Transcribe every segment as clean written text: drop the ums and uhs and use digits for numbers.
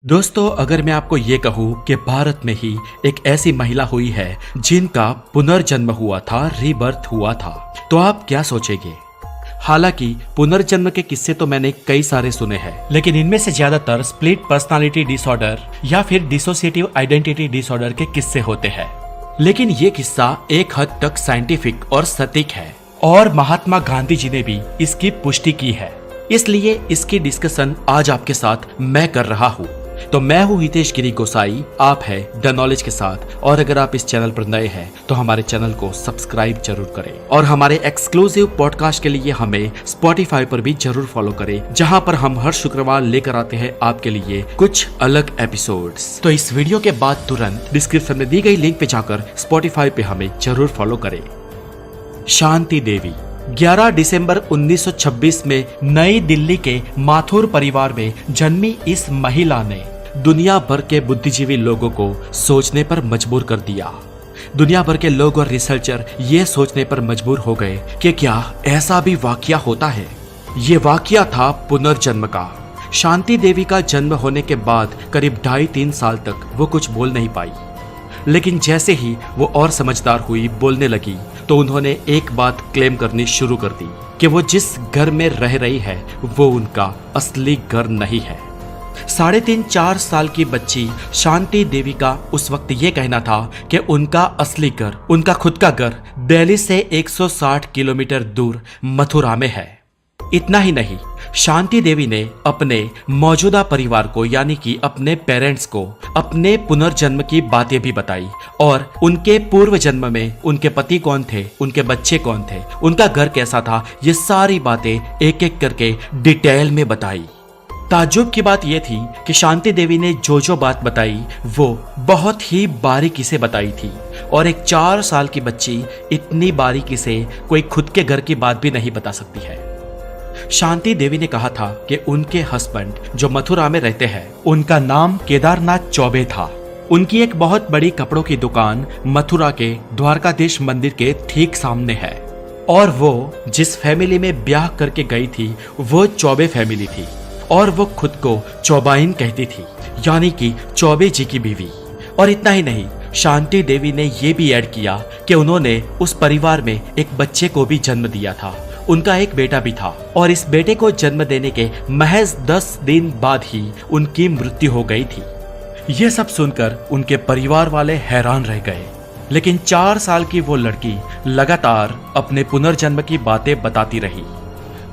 दोस्तों, अगर मैं आपको ये कहूँ कि भारत में ही एक ऐसी महिला हुई है जिनका पुनर्जन्म हुआ था, रीबर्थ हुआ था, तो आप क्या सोचेंगे? हालांकि पुनर्जन्म के किस्से तो मैंने कई सारे सुने हैं, लेकिन इनमें से ज्यादातर स्प्लिट पर्सनालिटी डिसऑर्डर या फिर डिसोसिएटिव आइडेंटिटी डिसऑर्डर के किस्से होते हैं। लेकिन ये किस्सा एक हद तक साइंटिफिक और सटीक है और महात्मा गांधी जी ने भी इसकी पुष्टि की है। इसलिए इसकी डिस्कशन आज आपके साथ मैं कर रहा हूँ। तो मैं हूँ हितेश गिरी गोसाई, आप है द नॉलेज के साथ। और अगर आप इस चैनल पर नए हैं तो हमारे चैनल को सब्सक्राइब जरूर करें और हमारे एक्सक्लूसिव पॉडकास्ट के लिए हमें स्पॉटिफाई पर भी जरूर फॉलो करें, जहां पर हम हर शुक्रवार लेकर आते हैं आपके लिए कुछ अलग एपिसोड्स। तो इस वीडियो के बाद तुरंत डिस्क्रिप्शन में दी गई लिंक पे जाकर स्पॉटिफाई पे हमें जरूर फॉलो करें। शांति देवी 11 दिसंबर 1926 में नई दिल्ली के माथुर परिवार में जन्मी इस महिला ने दुनिया भर के बुद्धिजीवी लोगों को सोचने पर मजबूर कर दिया। दुनिया भर के लोग और रिसर्चर ये सोचने पर मजबूर हो गए कि क्या ऐसा भी वाकया होता है। ये वाकया था पुनर्जन्म का। शांति देवी का जन्म होने के बाद करीब 2.5-3 साल तक वो कुछ बोल नहीं पाई, लेकिन जैसे ही वो और समझदार हुई, बोलने लगी, तो उन्होंने एक बात क्लेम करनी शुरू कर दी कि वो जिस घर में रह रही है वो उनका असली घर नहीं है। 3.5-4 साल की बच्ची शांति देवी का उस वक्त ये कहना था कि उनका असली घर, उनका खुद का घर दिल्ली से 160 किलोमीटर दूर मथुरा में है। इतना ही नहीं, शांति देवी ने अपने मौजूदा परिवार को यानी कि अपने पेरेंट्स को अपने पुनर्जन्म की बातें भी बताई और उनके पूर्व जन्म में उनके पति कौन थे, उनके बच्चे कौन थे, उनका घर कैसा था, ये सारी बातें एक एक करके डिटेल में बताई। ताज्जुब की बात यह थी कि शांति देवी ने जो जो बात बताई वो बहुत ही बारीकी से बताई थी और एक 4 साल की बच्ची इतनी बारीकी से कोई खुद के घर की बात भी नहीं बता सकती है। शांति देवी ने कहा था कि उनके हस्बैंड जो मथुरा में रहते हैं, उनका नाम केदारनाथ चौबे था। उनकी एक बहुत बड़ी कपड़ों की दुकान मथुरा के द्वारकाधीश मंदिर के ठीक सामने है और वो जिस फैमिली में ब्याह करके गई थी वो चौबे फैमिली थी और वो खुद को चौबाइन कहती थी, यानी कि चौबे जी की बीवी। और इतना ही नहीं, शांति देवी ने ये भी ऐड किया कि उन्होंने उस परिवार में एक बच्चे को भी जन्म दिया था। उनका एक बेटा भी था और इस बेटे को जन्म देने के महज 10 दिन बाद ही उनकी मृत्यु हो गई थी। ये सब सुनकर उनके परिवार वाले हैरान रह गए, लेकिन 4 साल की वो लड़की लगातार अपने पुनर्जन्म की बातें बताती रही।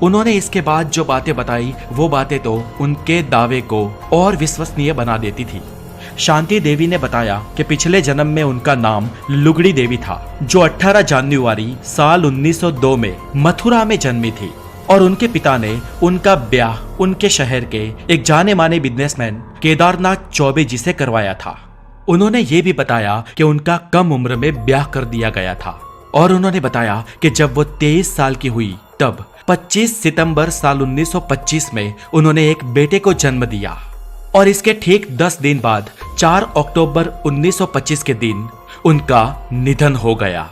उन्होंने इसके बाद जो बातें बताई वो बातें तो उनके दावे को और विश्वसनीय बना देती थी। शांति देवी ने बताया कि पिछले जन्म में उनका नाम लुगड़ी देवी था, जो 18 जनवरी साल 1902 में मथुरा में जन्मी थी और उनके पिता ने उनका ब्याह उनके शहर के एक जाने माने बिजनेसमैन केदारनाथ चौबे जी से करवाया था। उन्होंने ये भी बताया कि उनका कम उम्र में ब्याह कर दिया गया था और उन्होंने बताया कि जब वो 23 साल की हुई तब 25 सितंबर साल 1925 में उन्होंने एक बेटे को जन्म दिया और इसके ठीक 10 दिन बाद 4 अक्टूबर 1925 के दिन उनका निधन हो गया।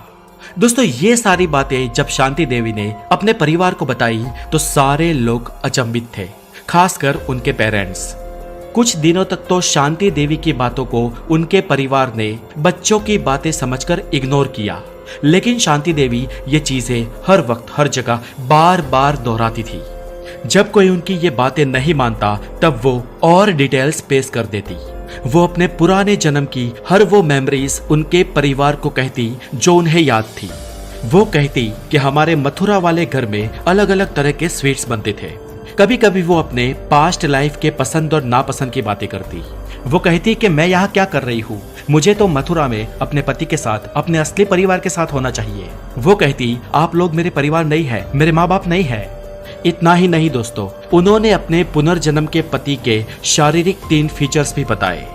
दोस्तों, ये सारी बातें जब शांति देवी ने अपने परिवार को बताई तो सारे लोग अचंभित थे, खासकर उनके पेरेंट्स। कुछ दिनों तक तो शांति देवी की बातों को उनके परिवार ने बच्चों की बातें समझकर इग्नोर किया, लेकिन शांति देवी ये चीजें हर वक्त हर जगह बार बार दोहराती थी। जब कोई उनकी ये बातें नहीं मानता तब वो और डिटेल्स पेश कर देती। वो अपने पुराने जन्म की हर वो मेमोरीज उनके परिवार को कहती जो उन्हें याद थी। वो कहती कि हमारे मथुरा वाले घर में अलग अलग तरह के स्वीट्स बनते थे। कभी कभी वो अपने पास्ट लाइफ के पसंद और नापसंद की बातें करती। वो कहती कि मैं यहाँ क्या कर रही हूँ, मुझे तो मथुरा में अपने पति के साथ, अपने असली परिवार के साथ होना चाहिए। वो कहती आप लोग मेरे परिवार नहीं है, मेरे माँ बाप नहीं है। इतना ही नहीं दोस्तों, उन्होंने अपने पुनर्जन्म के पति के शारीरिक 3 फीचर्स भी बताए।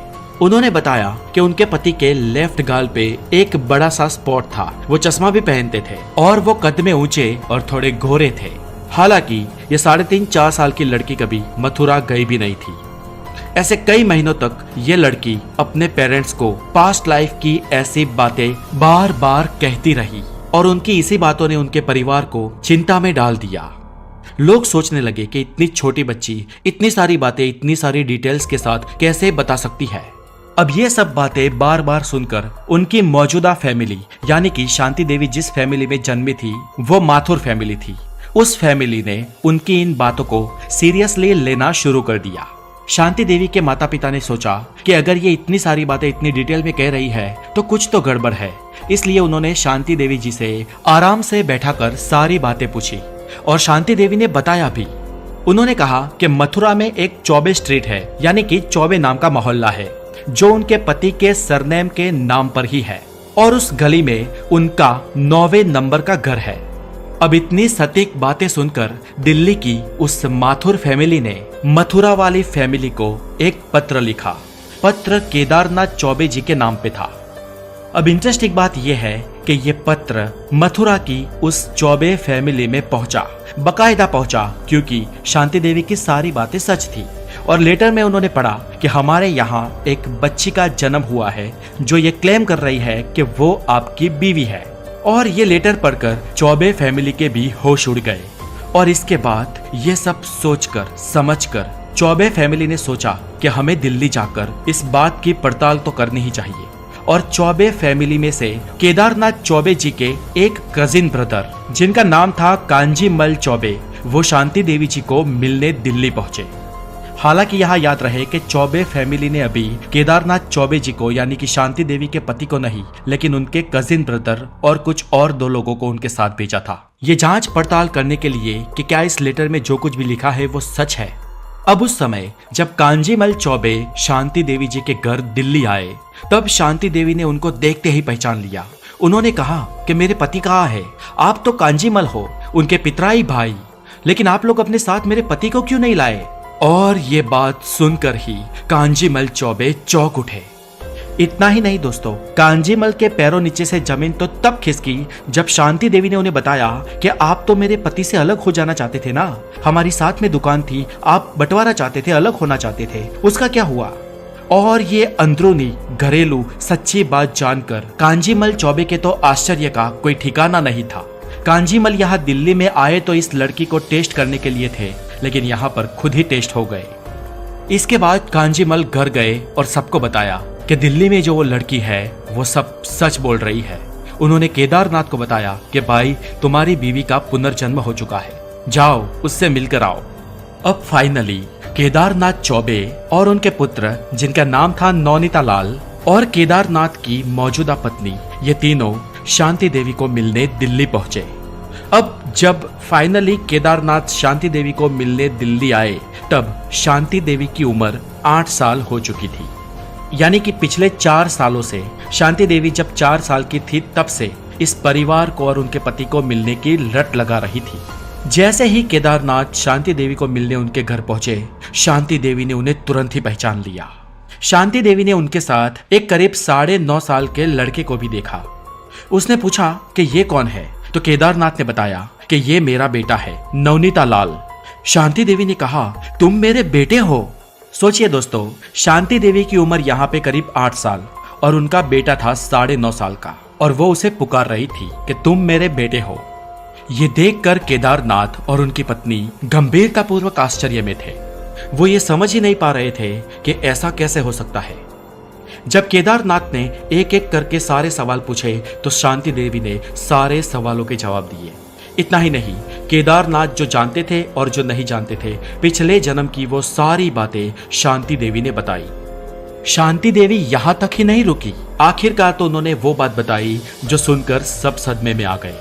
उन्होंने बताया कि उनके पति के लेफ्ट गाल पे एक बड़ा सा स्पॉट था, वो चश्मा भी पहनते थे और वो कद में ऊंचे और थोड़े गोरे थे। हालांकि ये 3.5-4 साल की लड़की कभी मथुरा गई भी नहीं थी। ऐसे कई महीनों तक ये लड़की अपने पेरेंट्स को पास्ट लाइफ की ऐसी बातें बार बार कहती रही और उनकी इसी बातों ने उनके परिवार को चिंता में डाल दिया। लोग सोचने लगे कि इतनी छोटी बच्ची इतनी सारी बातें इतनी सारी डिटेल्स के साथ कैसे बता सकती है। अब ये सब बातें बार बार सुनकर उनकी मौजूदा फैमिली यानी कि शांति देवी जिस फैमिली में जन्मी थी वो माथुर फैमिली थी, उस फैमिली ने उनकी इन बातों को सीरियसली लेना शुरू कर दिया। शांति देवी के माता पिता ने सोचा कि अगर ये इतनी सारी बातें इतनी डिटेल में कह रही है तो कुछ तो गड़बड़ है। इसलिए उन्होंने शांति देवी जी से आराम से बैठाकर सारी बातें पूछी और शांति देवी ने बताया भी। उन्होंने कहा कि मथुरा में एक चौबे स्ट्रीट है यानी कि चौबे नाम का मोहल्ला है जो उनके पति के सरनेम के नाम पर ही है और उस गली में उनका 9वें नंबर का घर है। अब इतनी सटीक बातें सुनकर दिल्ली की उस माथुर फैमिली ने मथुरा वाली फैमिली को एक पत्र लिखा। पत्र केदारनाथ चौबे जी के नाम पे था। अब इंटरेस्टिंग बात यह है कि यह पत्र मथुरा की उस चौबे फैमिली में पहुंचा, बकायदा पहुंचा, क्योंकि शांति देवी की सारी बातें सच थी। और लेटर में उन्होंने पढ़ा कि हमारे यहाँ एक बच्ची का जन्म हुआ है जो ये क्लेम कर रही है कि वो आपकी बीवी है। और ये लेटर पढ़कर चौबे फैमिली के भी होश उड़ गए। और इसके बाद ये सब सोचकर समझकर चौबे फैमिली ने सोचा कि हमें दिल्ली जाकर इस बात की पड़ताल तो करनी ही चाहिए। और चौबे फैमिली में से केदारनाथ चौबे जी के एक कजिन ब्रदर जिनका नाम था कांजीमल चौबे, वो शांति देवी जी को मिलने दिल्ली पहुंचे। हालांकि यहाँ याद रहे कि चौबे फैमिली ने अभी केदारनाथ चौबे जी को यानी कि शांति देवी के पति को नहीं, लेकिन उनके कजिन ब्रदर और कुछ और 2 लोगों को उनके साथ भेजा था, ये जांच पड़ताल करने के लिए कि क्या इस लेटर में जो कुछ भी लिखा है वो सच है। अब उस समय जब कांजीमल चौबे शांति देवी जी के घर दिल्ली आए तब शांति देवी ने उनको देखते ही पहचान लिया। उन्होंने कहा कि मेरे पति कहाँ है? आप तो कांजीमल हो, उनके पितराई भाई, लेकिन आप लोग अपने साथ मेरे पति को क्यों नहीं लाए? और ये बात सुनकर ही कांजीमल चौबे चौंक उठे। इतना ही नहीं दोस्तों, कांजीमल के पैरों नीचे से जमीन तो तब खिसकी जब शांति देवी ने उन्हें बताया कि आप तो मेरे पति से अलग हो जाना चाहते थे ना, हमारी साथ में दुकान थी, आप बंटवारा चाहते थे, अलग होना चाहते थे, उसका क्या हुआ? और ये अंदरूनी घरेलू सच्ची बात जानकर कांजीमल चौबे के तो आश्चर्य का कोई ठिकाना नहीं था। कांजीमल यहाँ दिल्ली में आए तो इस लड़की को टेस्ट करने के लिए थे, लेकिन यहाँ पर खुद ही टेस्ट हो गए। इसके बाद कांजीमल घर गए और सबको बताया कि दिल्ली में जो वो लड़की है वो सब सच बोल रही है। उन्होंने केदारनाथ को बताया कि भाई तुम्हारी बीवी का पुनर्जन्म हो चुका है, जाओ उससे मिलकर आओ। अब फाइनली केदारनाथ चौबे और उनके पुत्र जिनका नाम था नौनीता लाल और केदारनाथ की मौजूदा पत्नी, ये तीनों शांति देवी को मिलने दिल्ली पहुंचे। अब जब फाइनली केदारनाथ शांति देवी को मिलने दिल्ली आए तब शांति देवी की उम्र 8 साल हो चुकी थी। यानी कि पिछले 4 सालों से शांति देवी जब 4 साल की थी तब से इस परिवार को और उनके पति को मिलने की लट लगा रही थी। जैसे ही केदारनाथ शांति देवी को मिलने उनके घर पहुंचे, शांति देवी ने उन्हें तुरंत ही पहचान लिया। शांति देवी ने उनके साथ एक करीब 9.5 साल के लड़के को भी देखा। उसने पूछा कि ये कौन है, तो केदारनाथ ने बताया कि ये मेरा बेटा है नवनीता लाल। शांति देवी ने कहा तुम मेरे बेटे हो। सोचिए दोस्तों, शांति देवी की उम्र यहाँ पे करीब 8 साल और उनका बेटा था 9.5 साल का, और वो उसे पुकार रही थी कि तुम मेरे बेटे हो। ये देखकर केदारनाथ और उनकी पत्नी गंभीरतापूर्वक आश्चर्य में थे। वो ये समझ ही नहीं पा रहे थे कि ऐसा कैसे हो सकता है। जब केदारनाथ ने एक एक करके सारे सवाल पूछे तो शांति देवी ने सारे सवालों के जवाब दिए। इतना ही नहीं, केदारनाथ जो जानते थे और जो नहीं जानते थे, पिछले जन्म की वो सारी बातें शांति देवी ने बताई। शांति देवी यहाँ तक ही नहीं रुकी, आखिरकार तो उन्होंने वो बात बताई जो सुनकर सब सदमे में आ गए।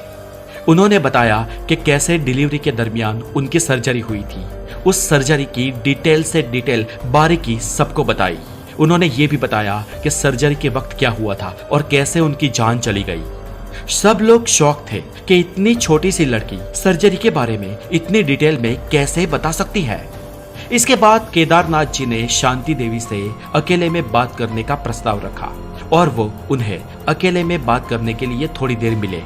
उन्होंने बताया कि कैसे डिलीवरी के दरमियान उनकी सर्जरी हुई थी। उस सर्जरी की डिटेल से डिटेल बारीकी सबको बताई। उन्होंने ये भी बताया कि सर्जरी के वक्त क्या हुआ था और कैसे उनकी जान चली गई। सब लोग शॉक थे कि इतनी छोटी सी लड़की सर्जरी के बारे में इतनी डिटेल में कैसे बता सकती है। इसके बाद केदारनाथ जी ने शांति देवी से अकेले में बात करने का प्रस्ताव रखा और वो उन्हें अकेले में बात करने के लिए थोड़ी देर मिले।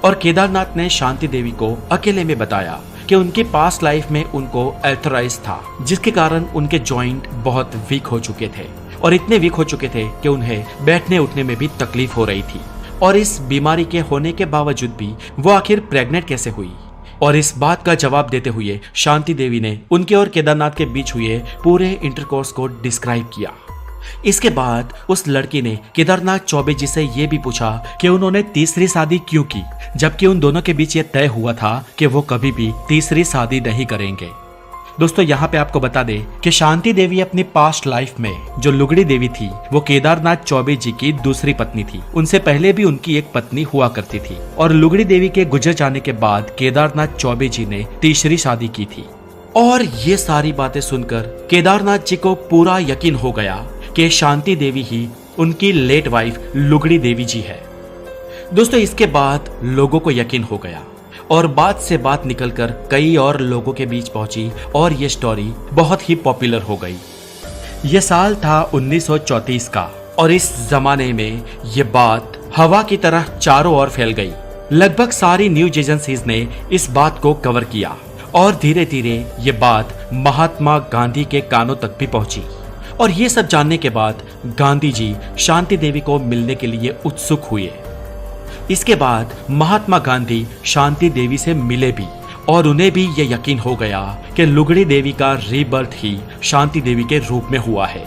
और केदारनाथ ने शांति देवी को अकेले में बताया कि उनके पास्ट लाइफ में उनको एर्थराइटिस था, जिसके कारण उनके जॉइंट बहुत वीक हो चुके थे और इतने वीक हो चुके थे कि उन्हें बैठने उठने में भी तकलीफ हो रही थी। और इस बीमारी के होने के बावजूद भी वो आखिर प्रेग्नेंट कैसे हुई, और इस बात का जवाब देते हुए शांति देवी ने उनके और केदारनाथ के बीच हुए पूरे इंटरकोर्स को डिस्क्राइब किया। इसके बाद उस लड़की ने केदारनाथ चौबे जी से ये भी पूछा कि उन्होंने तीसरी शादी क्यों की, जबकि उन दोनों के बीच ये तय हुआ था कि वो कभी भी तीसरी शादी नहीं करेंगे। दोस्तों यहाँ पे आपको बता दें कि शांति देवी अपनी पास्ट लाइफ में जो लुगड़ी देवी थी वो केदारनाथ चौबे जी की दूसरी पत्नी थी। उनसे पहले भी उनकी एक पत्नी हुआ करती थी और लुगड़ी देवी के गुजर जाने के बाद केदारनाथ चौबे जी ने तीसरी शादी की थी। और ये सारी बातें सुनकर केदारनाथ जी को पूरा यकीन हो गया कि शांति देवी ही उनकी लेट वाइफ लुगड़ी देवी जी है। दोस्तों इसके बाद लोगों को यकीन हो गया और बात से बात निकलकर कई और लोगों के बीच पहुंची और ये स्टोरी बहुत ही पॉपुलर हो गई। ये साल था 1934 का और इस जमाने में ये बात हवा की तरह चारों ओर फैल गई। लगभग सारी न्यूज एजेंसीज ने इस बात को कवर किया और धीरे धीरे ये बात महात्मा गांधी के कानों तक भी पहुंची। और ये सब जानने के बाद गांधी जी शांति देवी को मिलने के लिए उत्सुक हुए। इसके बाद महात्मा गांधी शांति देवी से मिले भी और उन्हें भी ये यकीन हो गया कि लुगड़ी देवी का रीबर्थ ही शांति देवी के रूप में हुआ है।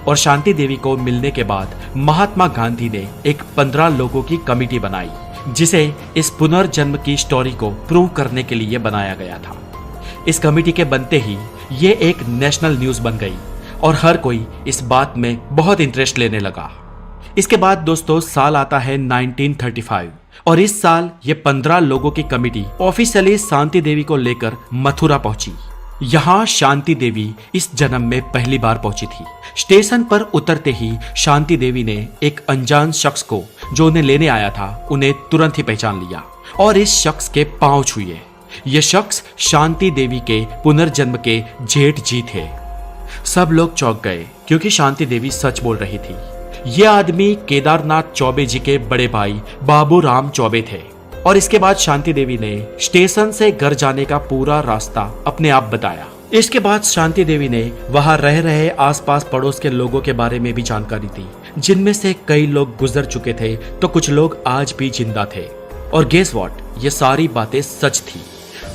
और शांति देवी को मिलने के बाद महात्मा गांधी ने एक 15 लोगों की कमेटी बनाई जिसे इस पुनर्जन्म की स्टोरी को प्रूव करने के लिए बनाया गया था। इस कमेटी के बनते ही ये एक नेशनल न्यूज बन गई और हर कोई इस बात में बहुत इंटरेस्ट लेने लगा। इसके बाद दोस्तों साल आता है 1935 और इस साल ये 15 लोगों की कमेटी ऑफिशियली शांति देवी को लेकर मथुरा पहुंची। यहाँ शांति देवी इस जन्म में पहली बार पहुंची थी। स्टेशन पर उतरते ही शांति देवी ने एक अनजान शख्स को जो उन्हें लेने आया था उन्हें तुरंत ही पहचान लिया और इस शख्स के पांव छुए। ये शख्स शांति देवी के पुनर्जन्म के जेठ जी थे। सब लोग चौंक गए क्योंकि शांति देवी सच बोल रही थी। ये आदमी केदारनाथ चौबे जी के बड़े भाई बाबू राम चौबे थे। और इसके बाद शांति देवी ने स्टेशन से घर जाने का पूरा रास्ता अपने आप बताया। इसके बाद शांति देवी ने वहां रह रहे आसपास पड़ोस के लोगों के बारे में भी जानकारी दी, जिनमें से कई लोग गुजर चुके थे तो कुछ लोग आज भी जिंदा थे। और गेस व्हाट, ये सारी बातें सच थी।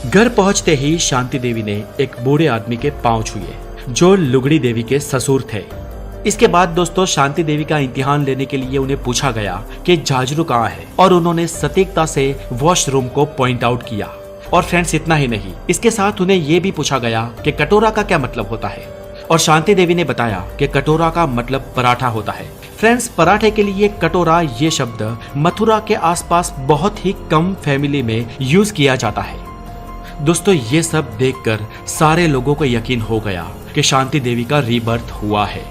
घर पहुंचते ही शांति देवी ने एक बूढ़े आदमी के पांव छुए जो लुगड़ी देवी के ससुर थे। इसके बाद दोस्तों शांति देवी का इम्तिहान लेने के लिए उन्हें पूछा गया कि झाजरू कहाँ है और उन्होंने सटीकता से वॉशरूम को पॉइंट आउट किया। और फ्रेंड्स इतना ही नहीं, इसके साथ उन्हें यह भी पूछा गया कि कटोरा का क्या मतलब होता है और शांति देवी ने बताया कि कटोरा का मतलब पराठा होता है। फ्रेंड्स पराठे के लिए कटोरा ये शब्द मथुरा के आसपास बहुत ही कम फैमिली में यूज किया जाता है। दोस्तों ये सब देखकर सारे लोगों को यकीन हो गया कि शांति देवी का रीबर्थ हुआ है।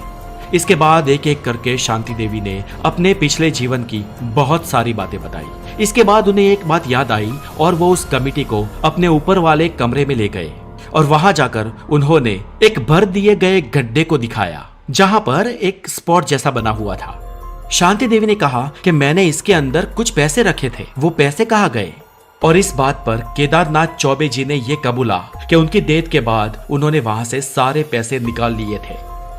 इसके बाद एक एक करके शांति देवी ने अपने पिछले जीवन की बहुत सारी बातें बताई। इसके बाद उन्हें एक बात याद आई और वो उस कमेटी को अपने ऊपर वाले कमरे में ले गए और वहां जाकर उन्होंने एक भर दिए गए गड्ढे को दिखाया जहां पर एक स्पॉट जैसा बना हुआ था। शांति देवी ने कहा कि मैंने इसके अंदर कुछ पैसे रखे थे, वो पैसे कहाँ गए? और इस बात पर केदारनाथ चौबे जी ने ये कबूला कि उनकी डेथ के बाद उन्होंने वहां से सारे पैसे निकाल लिए थे।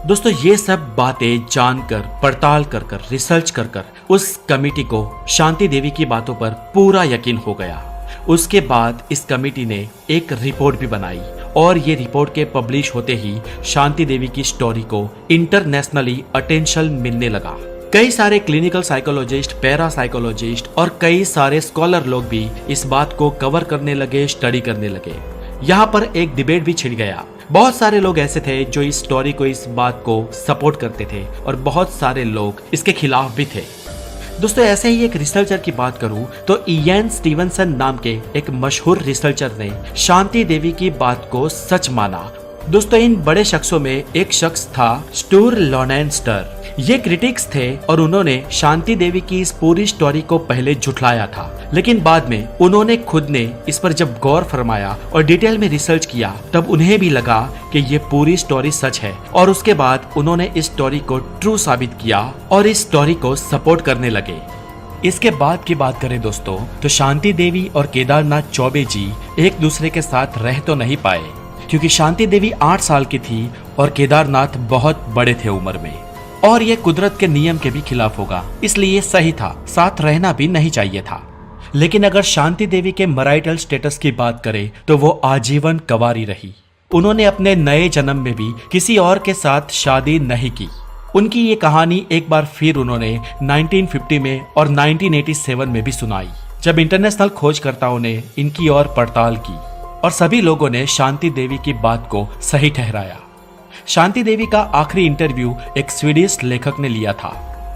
दोस्तों ये सब बातें जानकर पड़ताल कर रिसर्च कर उस कमेटी को शांति देवी की बातों पर पूरा यकीन हो गया। उसके बाद इस कमेटी ने एक रिपोर्ट भी बनाई और ये रिपोर्ट के पब्लिश होते ही शांति देवी की स्टोरी को इंटरनेशनली अटेंशन मिलने लगा। कई सारे क्लिनिकल साइकोलॉजिस्ट, पैरा साइकोलॉजिस्ट और कई सारे स्कॉलर लोग भी इस बात को कवर करने लगे, स्टडी करने लगे। यहाँ पर एक डिबेट भी छिड़ गया। बहुत सारे लोग ऐसे थे जो इस स्टोरी को, इस बात को सपोर्ट करते थे और बहुत सारे लोग इसके खिलाफ भी थे। दोस्तों ऐसे ही एक रिसर्चर की बात करूं तो इयान स्टीवनसन नाम के एक मशहूर रिसर्चर ने शांति देवी की बात को सच माना। दोस्तों इन बड़े शख्सों में एक शख्स था स्टूर लॉनेंस्टर। ये क्रिटिक्स थे और उन्होंने शांति देवी की इस पूरी स्टोरी को पहले झुठलाया था, लेकिन बाद में उन्होंने खुद ने इस पर जब गौर फरमाया और डिटेल में रिसर्च किया तब उन्हें भी लगा कि ये पूरी स्टोरी सच है और उसके बाद उन्होंने इस स्टोरी को ट्रू साबित किया और इस स्टोरी को सपोर्ट करने लगे। इसके बाद की बात करें दोस्तों तो शांति देवी और केदारनाथ चौबे जी एक दूसरे के साथ रह तो नहीं पाए क्योंकि शांति देवी 8 साल की थी और केदारनाथ बहुत बड़े थे उम्र में और ये कुदरत के नियम के भी खिलाफ होगा, इसलिए सही था, साथ रहना भी नहीं चाहिए था। लेकिन अगर शांति देवी के मैरिटल स्टेटस की बात करें तो वो आजीवन कंवारी रही। उन्होंने अपने नए जन्म में भी किसी और के साथ शादी नहीं की। उनकी ये कहानी एक बार फिर उन्होंने 1950 में और 1987 में भी सुनाई, जब इंटरनेशनल खोजकर्ताओं ने इनकी और पड़ताल की और सभी लोगों ने शांति देवी की बात को सही ठहराया। शांति देवी का आखिरी इंटरव्यू एक स्वीडिश लेखक ने लिया था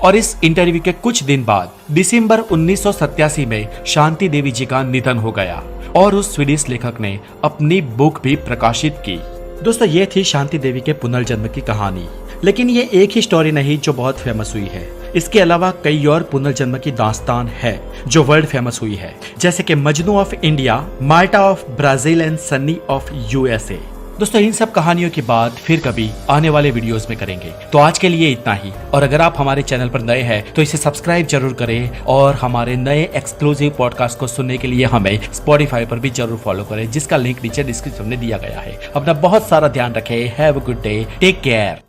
और इस इंटरव्यू के कुछ दिन बाद दिसंबर 1987 में शांति देवी जी का निधन हो गया और उस स्वीडिश लेखक ने अपनी बुक भी प्रकाशित की। दोस्तों, ये थी शांति देवी के पुनर्जन्म की कहानी। लेकिन ये एक ही स्टोरी नहीं जो बहुत फेमस हुई है। इसके अलावा कई और पुनर्जन्म की दास्तान है जो वर्ल्ड फेमस हुई है, जैसे कि Majnu of India, Marta of Brazil and Sunny of USA. दोस्तों, इन सब कहानियों की बात फिर कभी आने वाले वीडियोस में करेंगे। तो आज के लिए इतना ही, और अगर आप हमारे चैनल पर नए हैं तो इसे सब्सक्राइब जरूर करें और हमारे नए एक्सक्लूसिव पॉडकास्ट को सुनने के लिए हमें स्पॉटिफाई पर भी जरूर फॉलो करें, जिसका लिंक नीचे डिस्क्रिप्शन में दिया गया है। अपना बहुत सारा ध्यान रखें। Have a good day, take care.